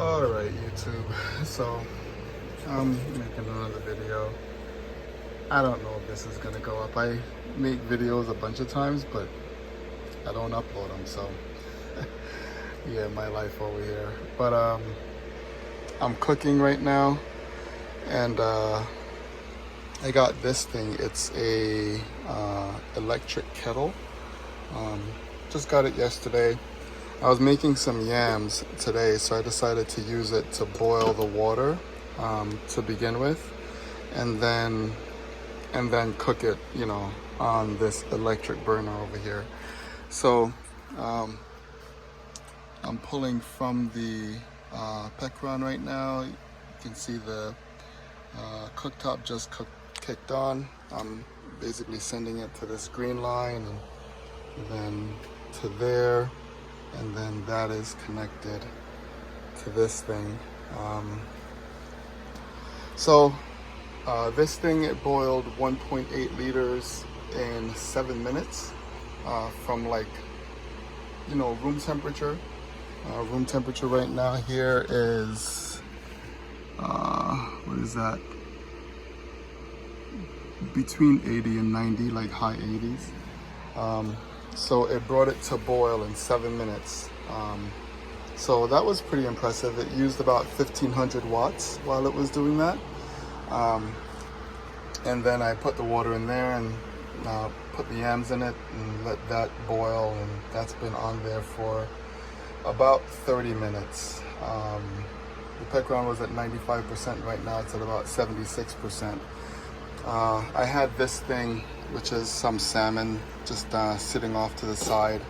Alright, YouTube. So, I'm making another video. I don't know if this is gonna go up. I make videos a bunch of times, but I don't upload them, so yeah, my life over here. But I'm cooking right now, and I got this thing. It's a electric kettle. Just got it yesterday. I was making some yams today, so I decided to use it to boil the water to begin with, and then cook it, on this electric burner over here. So I'm pulling from the Pecron right now. You can see the cooktop just kicked on. I'm basically sending it to this green line, and then to there, and then that is connected to this thing. This thing, it boiled 1.8 liters in 7 minutes from room temperature. Room temperature right now here is what is that? Between 80 and 90, like high 80s. So it brought it to boil in 7 minutes. So that was pretty impressive. It used about 1500 watts while it was doing that. And then I put the water in there and put the yams in it and let that boil, and that's been on there for about 30 minutes. The Pecron was at 95%. Right now it's at about 76%. I had this thing, which is some salmon, just sitting off to the side,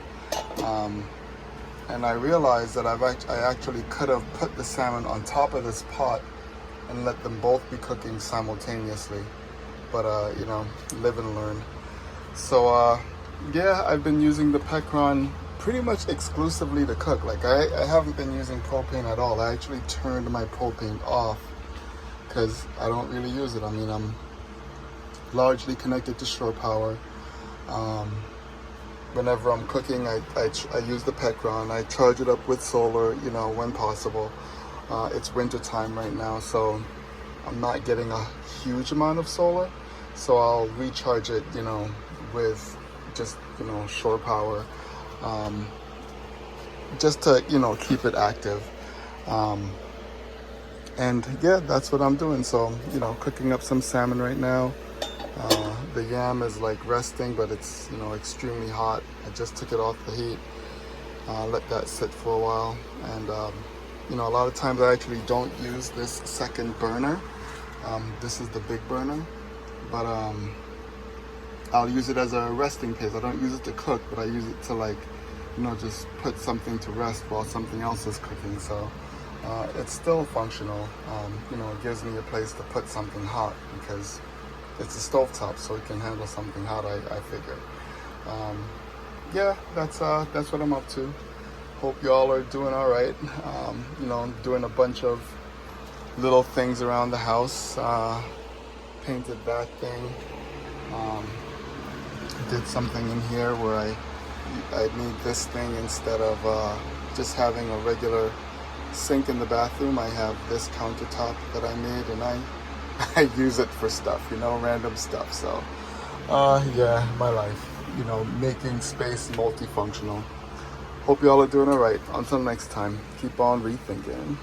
and I realized that I actually could have put the salmon on top of this pot and let them both be cooking simultaneously, but live and learn. So yeah, I've been using the Pecron pretty much exclusively to cook. Like I haven't been using propane at all. I actually turned my propane off because I don't really use it. I mean, I'm largely connected to shore power. Whenever I'm cooking, I use the Pecron. I charge it up with solar, when possible. It's winter time right now, so I'm not getting a huge amount of solar, so I'll recharge it, with just, shore power, just to, keep it active. And yeah, that's what I'm doing. So, cooking up some salmon right now. The yam is like resting, but it's extremely hot. I just took it off the heat, let that sit for a while, and a lot of times I actually don't use this second burner. This is the big burner, but I'll use it as a resting place. I don't use it to cook, but I use it to just put something to rest while something else is cooking. So it's still functional. It gives me a place to put something hot because it's a stovetop, so it can handle something hot, I figure. Yeah, that's what I'm up to. Hope y'all are doing all right. Doing a bunch of little things around the house. Painted that thing. Did something in here where I need this thing instead of just having a regular sink in the bathroom. I have this countertop that I made, and I use it for stuff, random stuff. So, yeah, my life, making space multifunctional. Hope y'all are doing all right. Until next time, keep on rethinking.